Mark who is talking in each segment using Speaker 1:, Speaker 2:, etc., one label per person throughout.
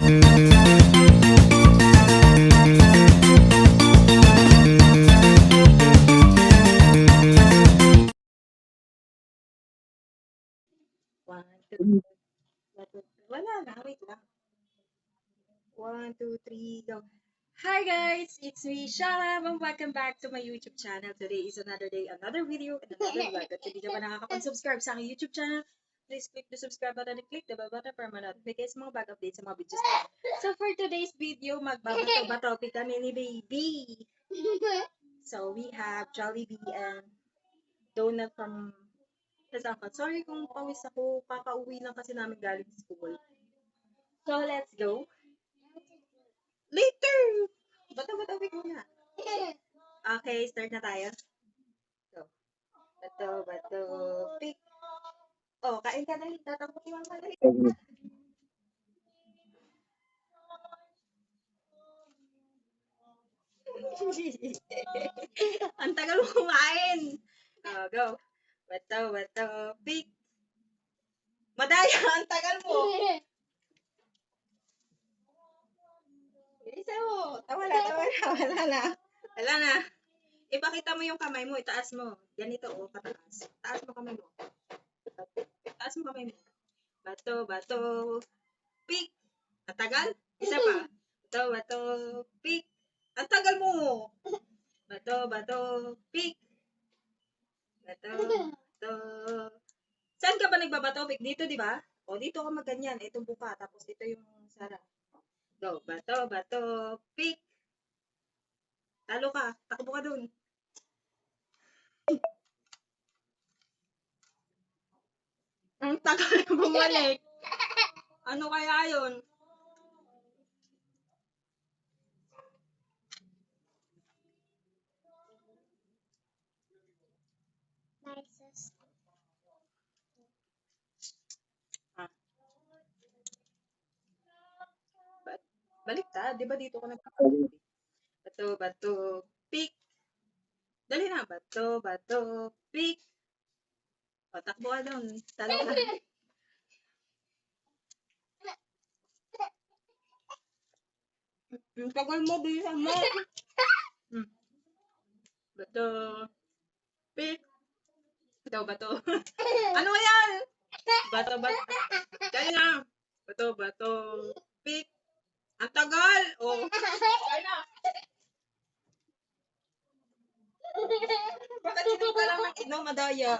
Speaker 1: One, two, wala na, wait lang. 1, 2, 3, go. Hi guys, it's me, Shalab, and welcome back to my YouTube channel. Today is another day, another video, and another vlog. At kung di ka pa nakakapag-subscribe sa aking YouTube channel, please click the subscribe button and click the bell button para ma-notifications mga bago updates sa mga videos ko. So for today's video, magbabato-bato kami ni Baby. So we have Jollibee and donut from Kasangkat. Sorry kung pawis ako, kakauwi lang kasi namin galing school. So let's go. Later! Bato-bato muna. Okay, start na tayo. Go. Bato, pick. Oh, kain ka dali. Tatampukin mo ka dali. Ang tagal mo kumain. Oh, go. Bato, pick. Madaya, ang tagal mo. Isa mo. Wala na. Ipakita mo yung kamay mo, itaas mo. Ganito, oh, pataas. Taas mo kamay mo. Taas mo kamay mo. Bato, pick. Ang tagal? Isa pa. Bato, pick. Ang tagal mo. Bato, pick. Bato. Saan ka ba nagbabato, pick? Dito, di ba? O, dito ka magganyan. Itong buka. Tapos ito yung sara. Go. Bato, pick. Talo ka. Takbo ka dun. Ang tagal na bumalik. Ano kaya yun? Ah. Baliktad. Di ba dito ko nagpapalit? Bato, pick. Dali na. Bato, pick. O, takbo ka doon. Talo ka. Ang tagal mo, bilisan mo. Bato, pick. Bato. Ano yan? Bato. Dali na. Bato, pick. Ang tagal. O. Dali na. Bakit inom ka lang ng inom, madaya?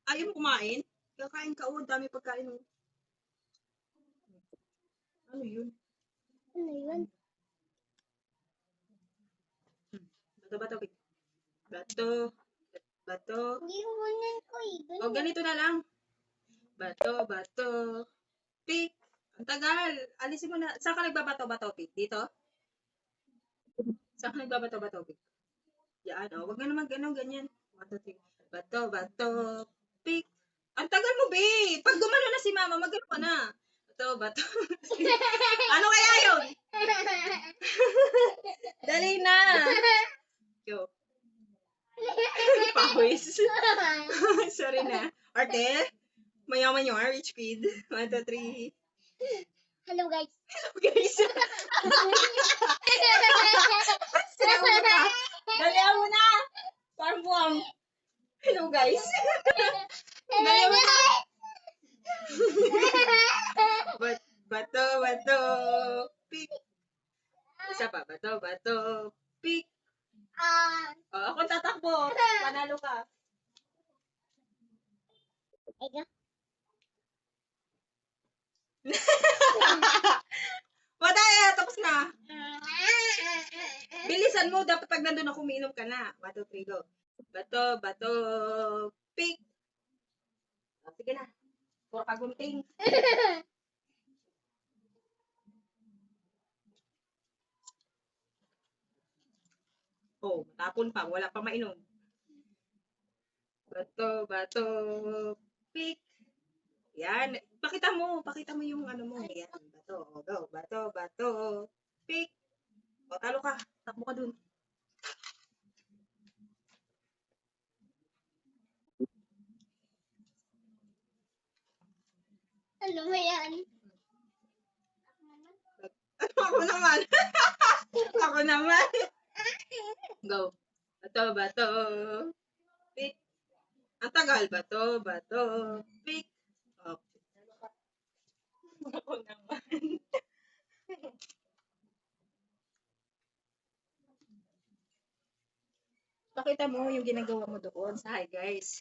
Speaker 1: Ayaw mo kumain? Kakain ka, oh. Dami pagkain mo. Ano yun? Bato, pick. Bato. O, ganito na lang. Bato, pick. Ang tagal. Alisin mo na. Saan ka nagbabato, pick? Dito? Saan ka nagbabato, pick? Yan, o. Huwag ka naman ganyan. Bato, pick. Ang tagal mo, babe. Pag gumano na si mama, magano ka na. Bato. Ano kaya yun? Dali na. Go. Pawis. Sorry na. Arte, mayaman yung rich kid. 1, 2, 3.
Speaker 2: Hello guys.
Speaker 1: Dali mo na. Parang buwang. Hello guys. Dali mo na. Bato, pick. Isa pa, bato, pick. Oh, ako tatakbo. Panalo ka. Madaya, tapos na. Bilisan mo, dapat pag nandun ako, umiinom ka na. 1, 2, 3, go. Bato, pick. Oh, sige na. Puro kagunting. Oh, matapon pa. Wala pa mainom. Bato, pick. Yan. Pakita mo yung ano mo. Yan. Bato. O, go. Bato, pick. O, talo ka. Takbo ka dun.
Speaker 2: Ano ba yan?
Speaker 1: naman. Ako naman. Go. Bato. Pick. Ang tagal. Bato. Pick. Okay. Ako naman. Pakita mo yung ginagawa mo doon sa hi guys.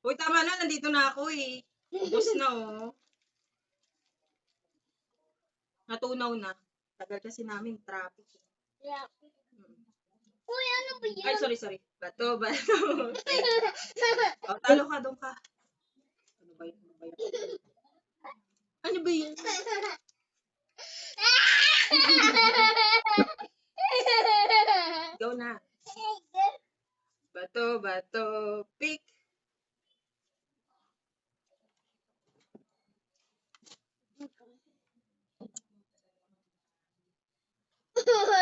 Speaker 1: Uy, tama na. Nandito na ako eh. Ubus na oh. Natunaw na. Tagal kasi namin traffic.
Speaker 2: Yeah.
Speaker 1: Hmm.
Speaker 2: Uy, ano ba yan?
Speaker 1: Ay, sorry. Bato. Oh, talo ka, doon ka. Ano ba yun? Ano ba yun? Go na. Bato. Pick.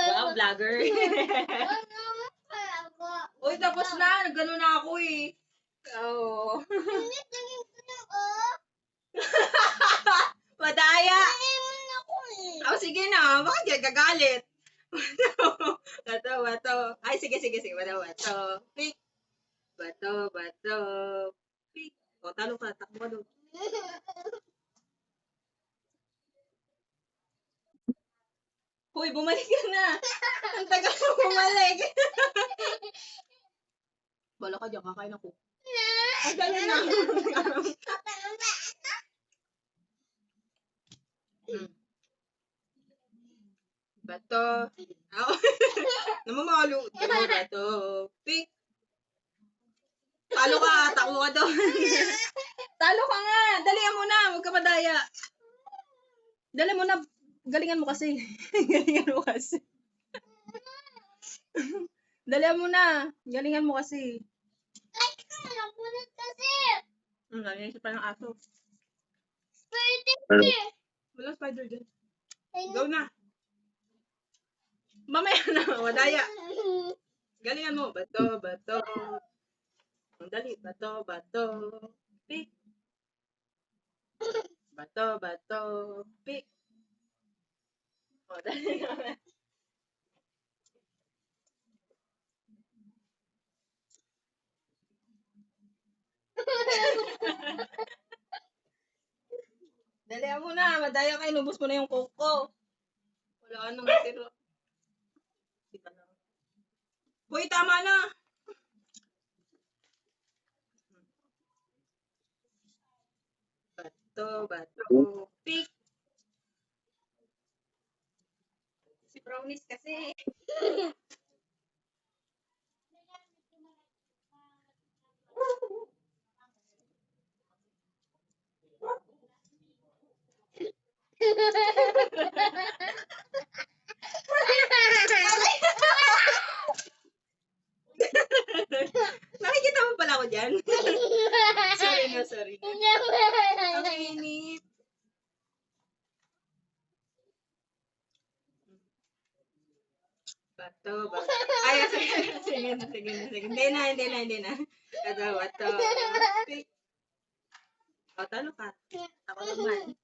Speaker 1: Wow, vlogger. Uy, tapos na. Nagano na ako eh. Oo. Madaya. Oh, sige na. Bakit ka gagalit? Bato. Ay, sige. Bato. Pick. Bato. Pick. O, talo ka. Takbo ka doon. Hoy, bumalik ka na. Ang tagal mo bumalik. Bala ka dyan, kakain ako. Ang dali na. Bato. Oh. Namamalo. Bato. Pick. Talo ka. Takbo ka doon. Talo ka nga. Dalihan mo na. Huwag ka madaya. Dali mo na. Galingan mo kasi. Dalihan mo na. Galingan mo kasi. Nanisip pa ng aso. Wala spider dyan. Go na. Mamaya na. Madaya. Galingan mo. Bato. Ang dali. Bato. Pick. Bato. Pick. O, dali naman. Dalihan mo na. Madaya ka. Inubos mo na yung coke ko. Wala ka nang natira. Hoy, tama na. Bato. Pick. Si Brownies kasi. Nakikita mo pala ako dyan? Sorry. Ang init. Bato. Ay, sige na. Hindi na. Bato. Pick. O, talo ka. Ako naman.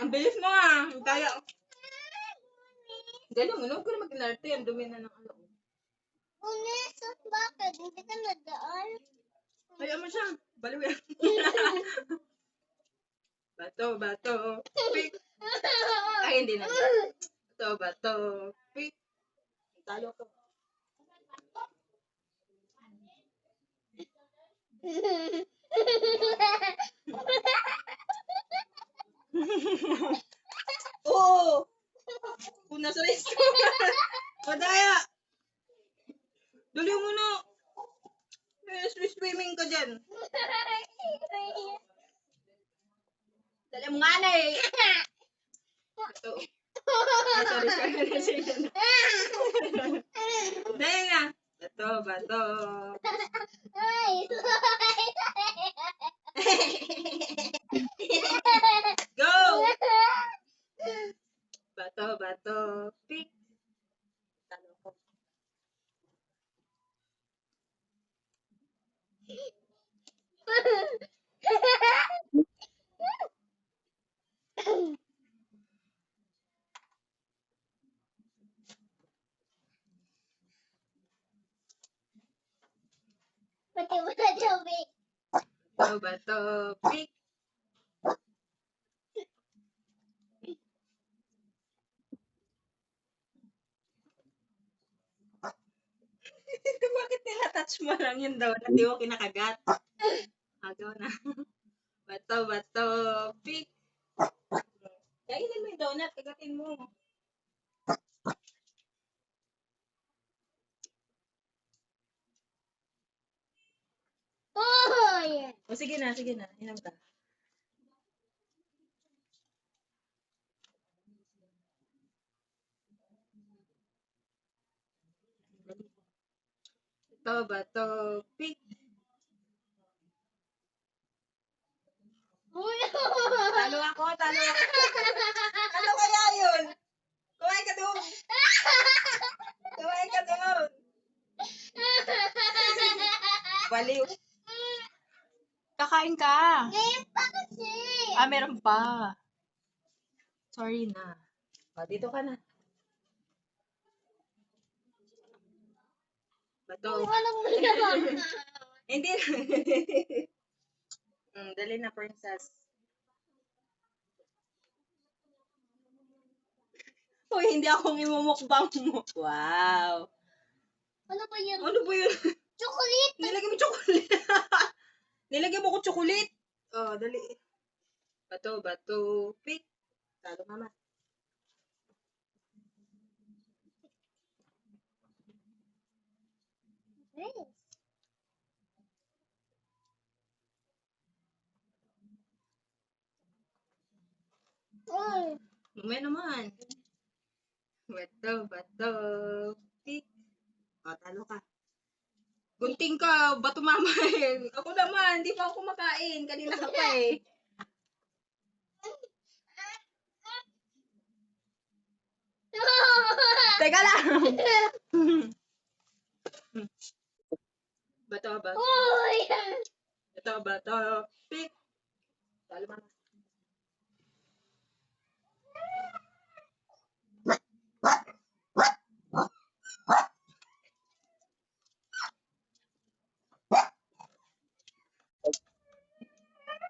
Speaker 1: Ang bilis mo ah. Kaya. Galing mo. Huwag ko na mag-inarte. Ang dumi na ng ano.
Speaker 2: Bakit? Hindi ka nadaan?
Speaker 1: Kaya mo siya. Baliw yan. Bato. Pick. Ay, hindi na. Bato. Pick. Talo ko. Oo. Kung nasa resto. Madaya. Dali mo na. Swimming ka dyan. Dali mo nga na eh. Bato. Ay, sorry. Sige na. Dali na. Bato. Go! Bato. Pick. Talo ko.
Speaker 2: Pati wala tubig.
Speaker 1: Bato, pick. Bakit nila-touch mo lang yung donut? Di mo kinakagat. Agaw na. Bato, pick. Kainin mo yung donut, kagatin mo.
Speaker 2: Uy!
Speaker 1: O sige na. Inom ka. Bato, pick.
Speaker 2: Uy!
Speaker 1: Talo ako. Ano kaya yun? Kumain ka doon. Baliw. Kakain ka.
Speaker 2: Ngayon pa kasi.
Speaker 1: Meron pa. Sorry na. O, dito ka na. Bato.
Speaker 2: Anong ginawa?
Speaker 1: Hindi na. Dali na, princess. Uy, hindi akong imumukbang mo. Wow.
Speaker 2: Ano ba yan?
Speaker 1: Ano ba yun?
Speaker 2: Chocolate!
Speaker 1: Nilagyan mo chocolate. Nilagyan mo ko chocolate. Oh, dali. Bato, pick. Talo mama.
Speaker 2: Nice. Uy!
Speaker 1: Mamaya naman. Bato, pick. O, talo ka. Gunting ka, bato mama eh. Ako naman, hindi pa ako kumakain. Kanina ka pa eh. Teka lang. Bato,
Speaker 2: Uy!
Speaker 1: pick. Talo mama.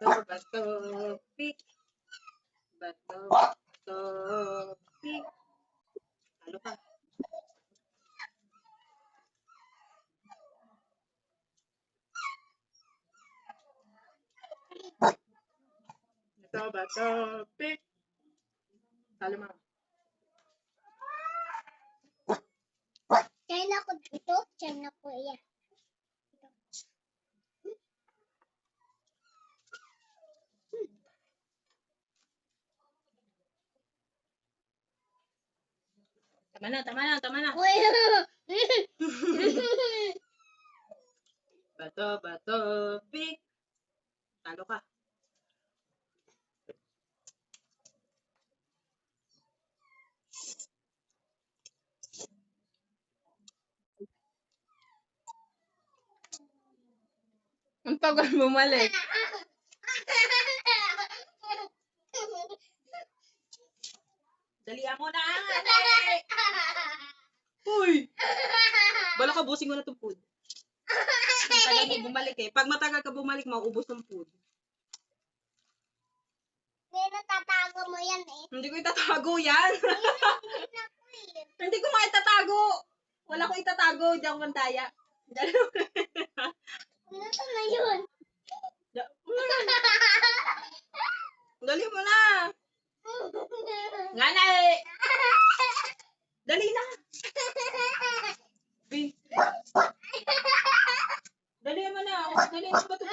Speaker 1: Bato, pick. Bato, pick. Talo ka. Bato, pick. Talo mama.
Speaker 2: China ko dito. China ko yan.
Speaker 1: Tama na.
Speaker 2: Uy!
Speaker 1: Bato, pick. Talo ka. Ang tagal bumalik. Dalihan mo na. Dali. Uy! Bala ka, busing ko na itong food. Tagal mo bumalik eh. Pag matagal ka bumalik, mauubos ng food.
Speaker 2: May natatago mo yan eh.
Speaker 1: Hindi ko itatago yan. Hindi ko nga itatago. Wala ko itatago. Hindi ako mantaya.
Speaker 2: Ano to na yun?
Speaker 1: Dali mo na. Nga na eh. Dali na. Uy. Dali mo na. Dali mo ba ito?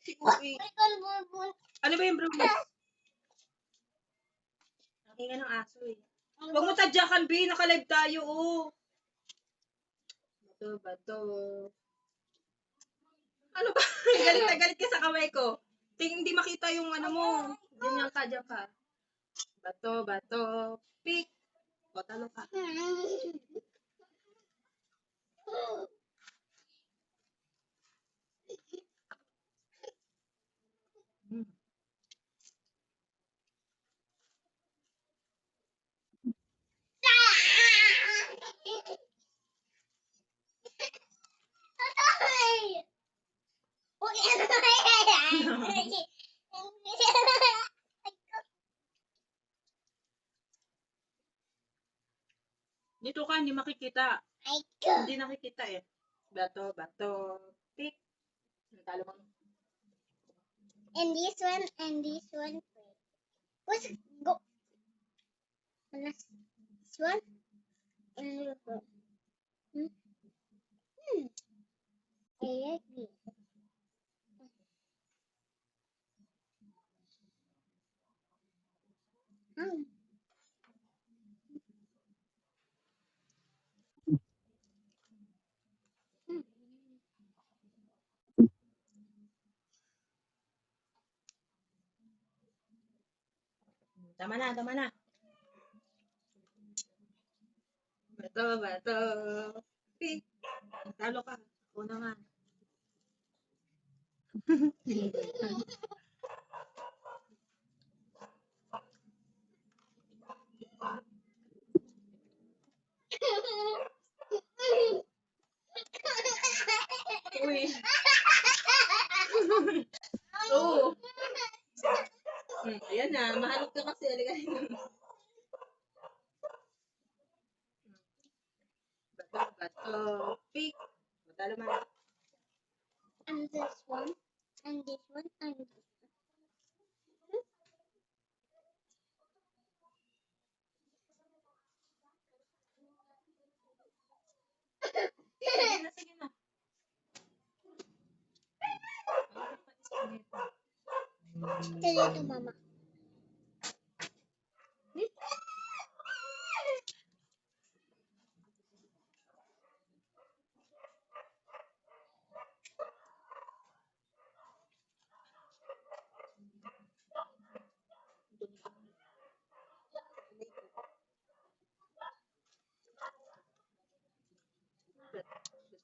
Speaker 1: Si Uy.
Speaker 2: Ikaw bulbul.
Speaker 1: Ano ba yung brownies? Ang ingay ng aso eh. Huwag mo tadyakan, B. Naka-live tayo, oh. Bato. Ano ba? Galit na galit ka sa kamay ko. Hindi makita yung ano mo. Ganyan ka, dyan ka. Bato. Pick. O, talo ka. hindi makikita.
Speaker 2: Ay, ko.
Speaker 1: Hindi nakikita eh. Bato, pick. Talo mo.
Speaker 2: And this one. What's go? This one. And this one. Hmm. I like this. Hmm.
Speaker 1: Tama na. Bato, pick. Talo ka. Ako naman. Uy. Oo. Ayan na. Mahalot ka kasi. Halika dito. Bato, pick. Talo man.
Speaker 2: And this one. And this one. And this one.
Speaker 1: Sige na.
Speaker 2: Dito, mama.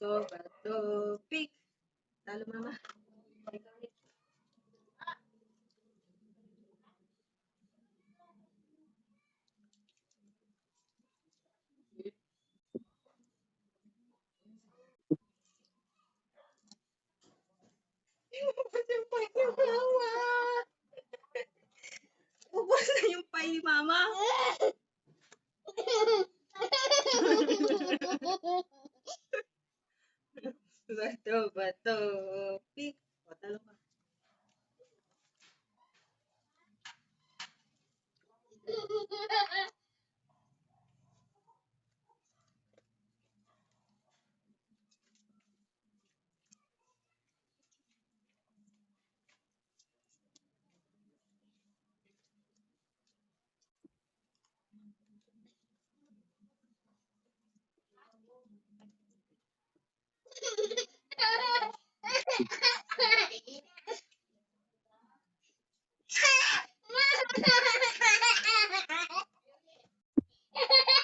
Speaker 1: Bato, pick. Talo mama. Ubus yung pay ni mama. Ubus na yung pay ni mama. Bato, pick. O, talo ka.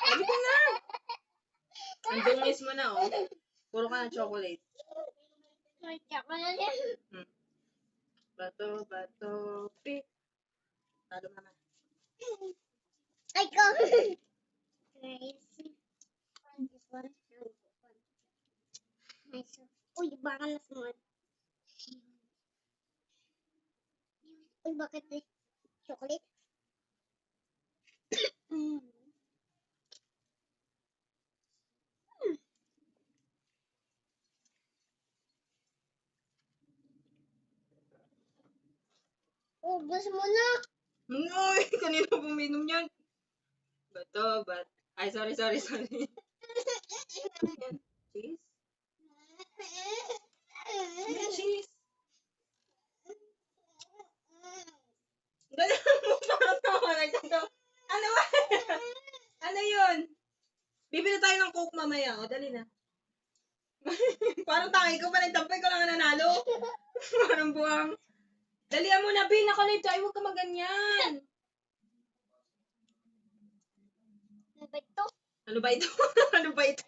Speaker 1: Halika na. Ang dungis mo na, oh. Puro ka ng chocolate. Bato, pick. Talo mama.
Speaker 2: I go. Crazy. And this one. And this one. Nice. Uy, baka nasunod. Uy, bakit may chocolate? Mm. Ubus mo na.
Speaker 1: Uy, kanina puminom yan. Bato. Ay, sorry. Cheese? Cheese. Dali mo parang tawa nagtatawa. Ano ba? Ano yun? Bibili tayo ng Coke mamaya. O, dali na. Parang tangi ko pa nagtampay ko lang ang nanalo. Parang buwang. Dalihan mo na, Bin. Naka-live tayo. Huwag ka maganyan.
Speaker 2: Ano ba ito?
Speaker 1: Ano ba ito?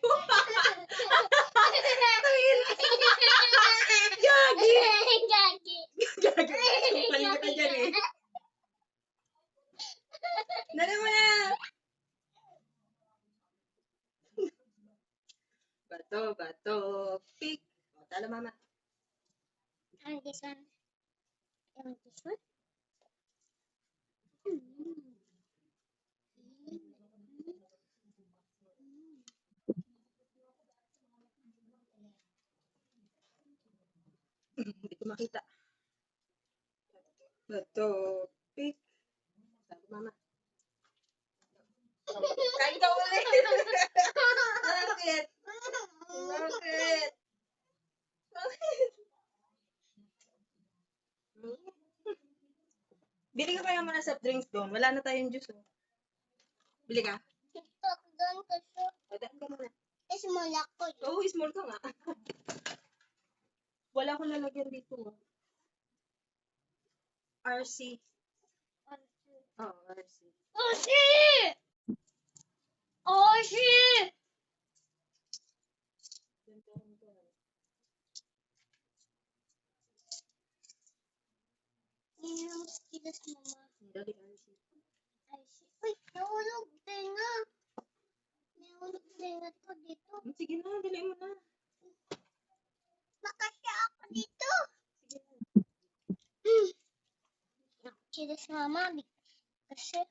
Speaker 1: Gagi!
Speaker 2: Gagi.
Speaker 1: Gagi. Paling ka dyan eh. Dali mo na. Bato, pick. O, talo mama.
Speaker 2: And this one. And this one.
Speaker 1: makita. The topic. Sabi mama. Kain ka ulit. Bakit? Bakit? Bakit? Bili ka kaya muna soft drinks doon. Wala na tayong juice. Oh. Bili ka?
Speaker 2: TikTok doon kasi.
Speaker 1: Daan ka muna.
Speaker 2: Small ako yun.
Speaker 1: Oo, small ka nga. Wala akong lalagyan dito. Oh. RC. Oo, RC.
Speaker 2: Oshi! Oshi! Yan ang kilos mama.
Speaker 1: Dali RC.
Speaker 2: Oshi. Uy, nahulog tenga. Nahulog tenga ko dito.
Speaker 1: Sige na, dali mo na.
Speaker 2: Makasya ako dito.
Speaker 1: Sige na.
Speaker 2: Kilos mama. Kasi